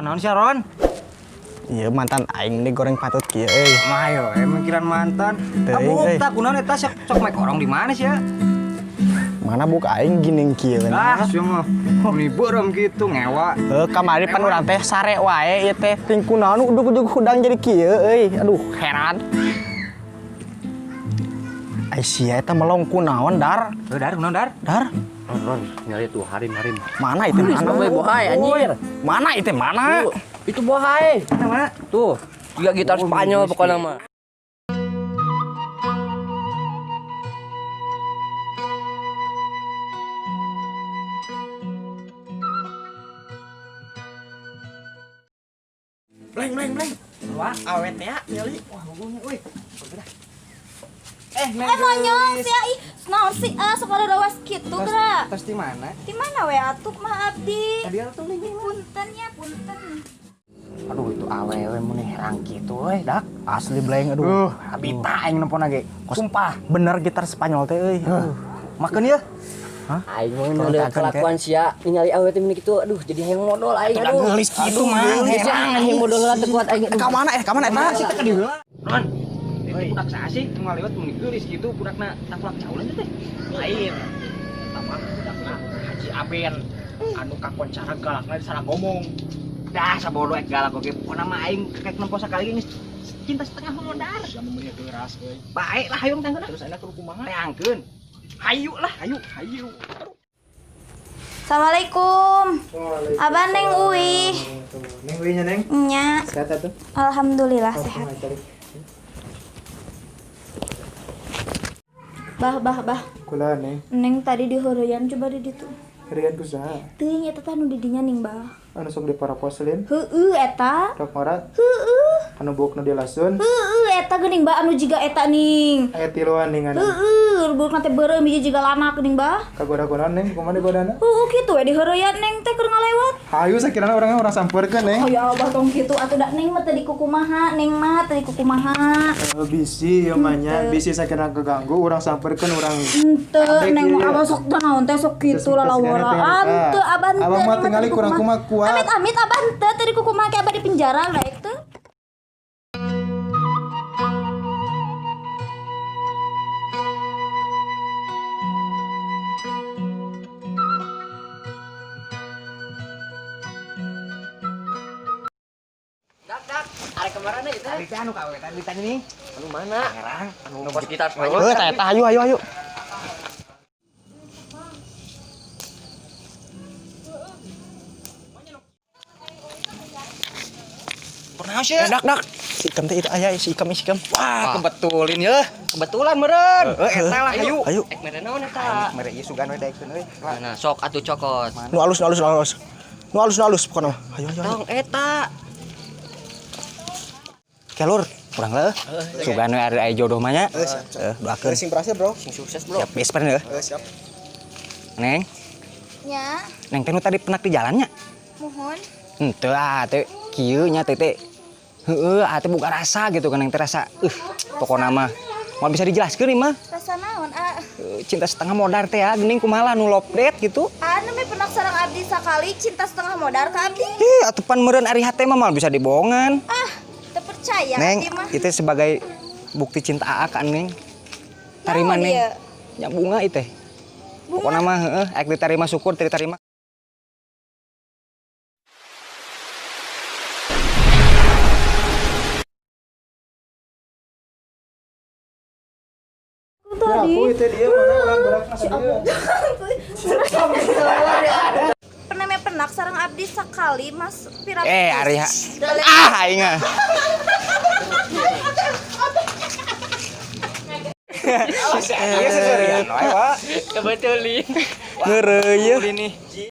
Naon sih Ron? Iya mantan aing nih goreng patut kieu euy. Mah yo, mikiran mantan. Buta kunaon eta sok make orang di mana sih ya? Mana buk aing gini kieu Ah, sia mah. Ini berem gitu ngewa. Kamari pan urang teh sare wae ieu teh ting kunaon udug-udug hudang jadi kieu euy. Aduh, heran. Ai sia eta melong kunaon dar? Dar, kunaon dar? Dar. Ron, nyari tuh harim. Mana itu mana? Boy bohai anjir. Mana itu mana? Itu bohai. Mana? Tuh, juga gitar Spanyol pokoknya mah. Bleng. Wah, awet ya, nyali. Wah, ngomongnya euy. Monyong sia ih naon sih sekolah rawas kitu geura. Terus di mana? Di mana we atuh mah abdi? Tadi atuh linging. Punten ya, punten. Aduh, itu awewe mun rangki tuh dak. Asli bleng aduh. Habita aing nempona ge. Sumpah. Bener gitar Spanyol teh euy. Makan ya? Aing mau lihat kelakuan sia ningali awet ini gitu. Aduh, jadi hayang modal aing Udah aduh. gelis gitu mah. Heran anjing modal heula teu kuat aing. Ka mana Nah, eta? kita ke diheula. Ron. Itu budak saa sih ngalewat mun geulis gitu budakna taplak caulan teh. Lain tapak budakna Haji Aben anu kakoncara galakna di Saragomong. Dah sabodo ek galak oge pokona mah aing kek nempo sakali geus cinta setengah modar. Sia namanya geras euy. Bae lah hayong tangkeun. Terus ayeuna kudu kumaha? Teangkeun. Hayu lah. Hayu. Assalamualaikum. Abang Neng Uwi. Neng Uwi nya Neng. Nya. Sehat atuh. Alhamdulillah sehat. Bah. Kula Neng. Neng tadi di heureyan coba di ditu. Herian kusaha? Teuing eta teh nu di dinya ning bah. Anu sok diparoposelin. Heueuh eta. Rok morat. Heueuh. Anu bukna dilasun. Eta geuning bah anu jiga eta ning. Aya tiluan ning anu. Bukna teh beureum hiji jiga lanak geuning bah. Kagoda-godaan Neng, kumaha digodana? Kitu we di heureyan Neng teh keur ngalewat. Hayu sakirana orang sampeurkeun Neng. Oh ya Allah tong kitu atuh da Neng mah teh di kukumaha, Neng mah teh di kukumaha. Bisi ieu mah nya, bisi sakirana keganggu urang sampeurkeun urang. Henteu Neng mah abah sok teh naon teh sok kitu lalawara. Henteu abah teh. Abang mah tingali kurang kumaha kuat. Amit abah teh di kukumaha ke abah di penjara laek teh. Dak, arek kemana itu? Tadi teh anu kawe tadi tadi nih. Anu mana? Pangerang. Anu bos gitar Spanyol. Eta hayu. Pernah sih? Dak. Si ikam teh itu aya si ikam. Wah, kebetulin ya. Kebetulan meureun. Eta lah hayu. Hayu. Ek mere naon eta? Mere ieu sugan we daekeun euy. Nah, sok atuh cokot. Nu alus. Nu alus pokona. Hayu. Tong eta. Kelur, kurang leuh. Sugan we ari aya jodoh mah nya. Doakeun. Sing berhasil, Bro. Sing sukses, Bro. Siap bisper ya. Siap. Neng, Nya, Neng teh nu tadi penak di jalannya. mohon. Henteu teh kieu nya teh. Heueuh, teh boga rasa gitu kan Neng teh rasa. Pokona mah moal bisa dijelaskeun ieu mah. Rasa naon? Cinta setengah modar teh ya, geuning kumaha nu lopdet gitu. Anu mah penak sareng abdi sakali cinta setengah modal ka abdi. Atuh pan meureun ari hate mah moal bisa dibohongan. Teu percaya Neng, abdi mah. itu sebagai bukti cinta AA kan Neng. Tarima Naon Neng. ieu? Ya bunga itu. Pokona mah heeh, aek diterima syukur diterima. Tadi. Itu dia mana orang berakna Pernah me penak sareng abdi sakali Mas pirang. Ari aing ah. Iya seserian wae, Pak. Kebetulin. Ngeureuy.